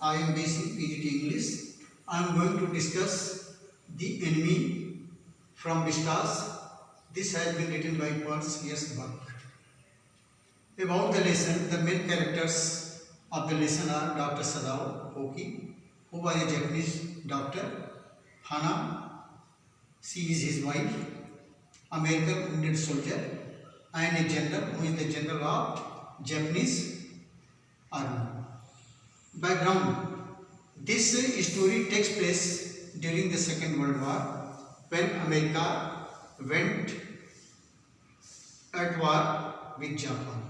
I am basic PGT English. I am going to discuss The Enemy from Vistas. This has been written by Perls S. Buck. About the lesson, the main characters of the lesson are Dr. Sadao Hoki, who was a Japanese doctor, Hana, she is his wife, American wounded soldier, and a general who is the general of Japanese army. Background. This story takes place during the Second World War when America went at war with Japan.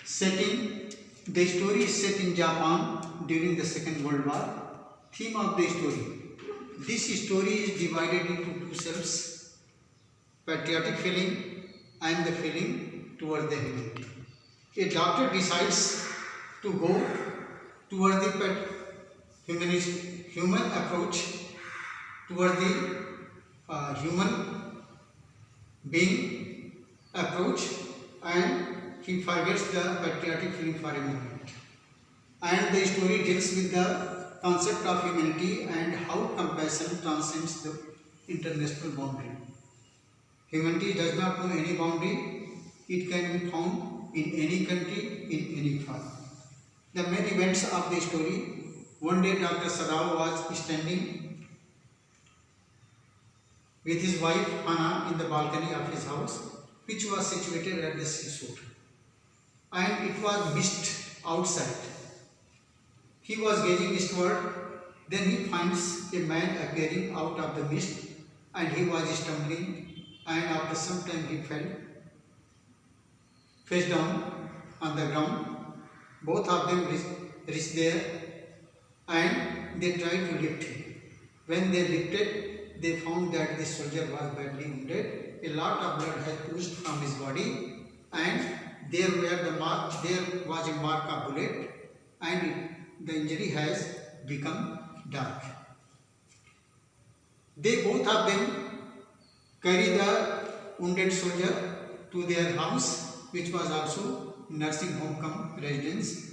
Setting. The story is set in Japan during the Second World War. Theme of the story. This story is divided into two selves: patriotic feeling and the feeling towards the humanity. A doctor decides to go towards the human approach towards the human being approach, and he forgets the patriotic feeling for a moment. And the story deals with the concept of humanity and how compassion transcends the international boundary. Humanity does not know any boundary. It can be found in any country, in any form. The main events of the story. One day Dr. Sadao was standing with his wife Hana in the balcony of his house, which was situated at the seashore. And it was mist outside. He was gazing eastward. Then he finds a man appearing out of the mist, and he was stumbling, and after some time he fell face down on the ground. Both of them reached there and they tried to lift him. When they lifted, they found that the soldier was badly wounded. A lot of blood had oozed from his body, and there was a mark of bullet, and the injury has become dark. They both of them carried the wounded soldier to their house, which was also nursing home cum residence,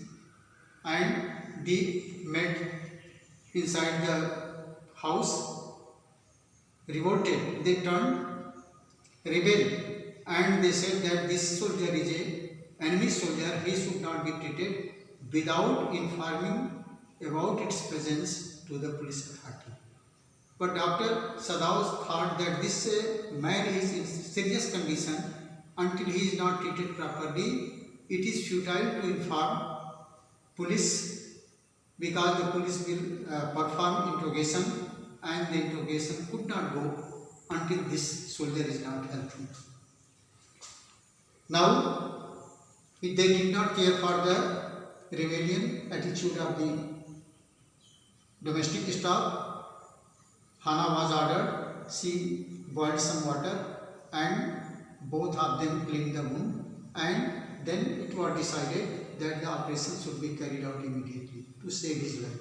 and they met inside the house revolted. They turned rebel, and they said that this soldier is a enemy soldier. He should not be treated without informing about its presence to the police authority. But Dr. Sadao thought that this man is in serious condition. Until he is not treated properly, it is futile to inform police, because the police will perform interrogation, and the interrogation could not go until this soldier is not healthy. Now, they did not care for the rebellion attitude of the domestic staff. Hana was ordered. She boiled some water and both of them cleaned the wound, and then it was decided that the operation should be carried out immediately to save his life.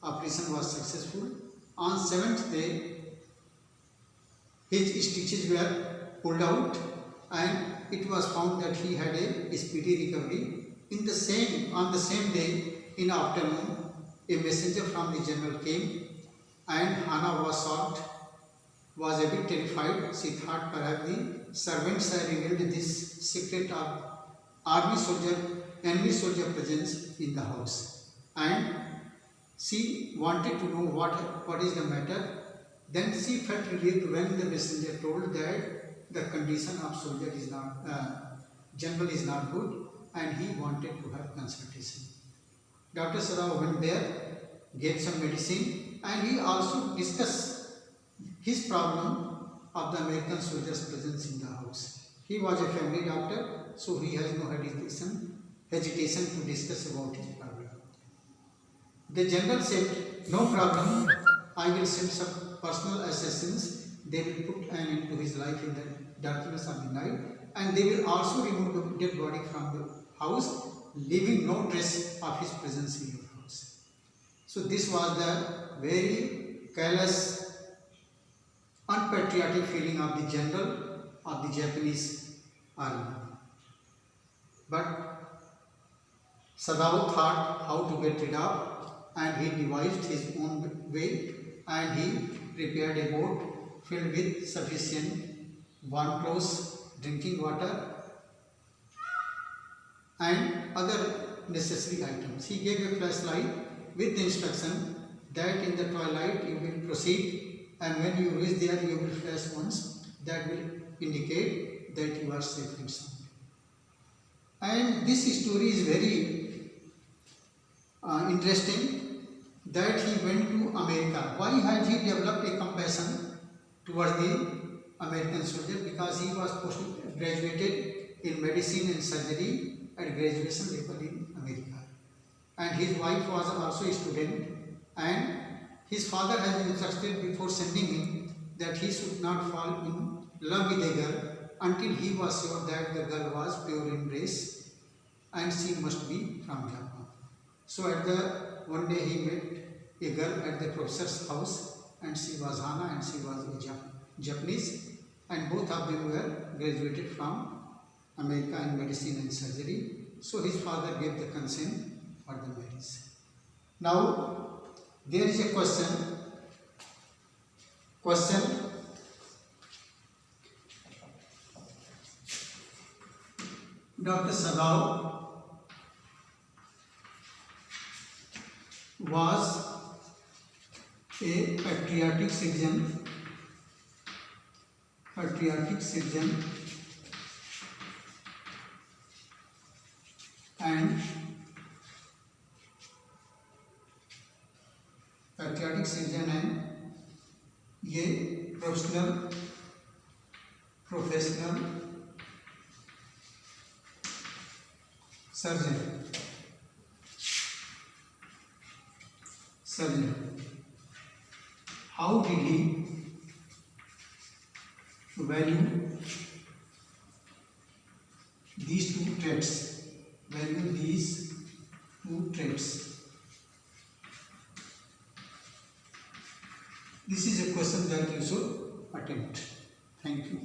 Operation was successful. On 7th day, his stitches were pulled out, and it was found that he had a speedy recovery. On the same day, in afternoon, a messenger from the general came, and Hana was shocked, was a bit terrified. She thought perhaps the servants had revealed this secret of enemy soldier presence in the house, and she wanted to know what is the matter. Then she felt relieved when the messenger told that the condition of soldier is not, general is not good, and he wanted to have consultation. Dr. Sadao went there, gave some medicine, and he also discussed his problem of the American soldiers' presence in the house. He was a family doctor, so he has no hesitation to discuss about his problem. The general said, "No problem, I will send some personal assassins. They will put an end to his life in the darkness of the night, and they will also remove the dead body from the house, leaving no trace of his presence in your house." So this was the very careless, unpatriotic feeling of the general of the Japanese army. But Sadao thought how to get rid of, and he devised his own way, and he prepared a boat filled with sufficient warm clothes, drinking water, and other necessary items. He gave a flashlight with the instruction that in the twilight you will proceed, and when you reach there you will flash once. That will indicate that you are safe and sound. And this story is very interesting, that he went to America. Why has he developed a compassion towards the American soldier? Because he was graduated in medicine and surgery at graduation level in America, and his wife was also a student, and his father has instructed before sending him that he should not fall in love with a girl until he was sure that the girl was pure in race and she must be from Japan. So one day he met a girl at the professor's house, and she was Hana and she was a Japanese, and both of them were graduated from America in medicine and surgery. So his father gave the consent for the marriage. Now there is a question. Dr. Sadao was a patriotic citizen and ये professional surgeon. How did he value these two traits? This is a question that you should attempt. Thank you.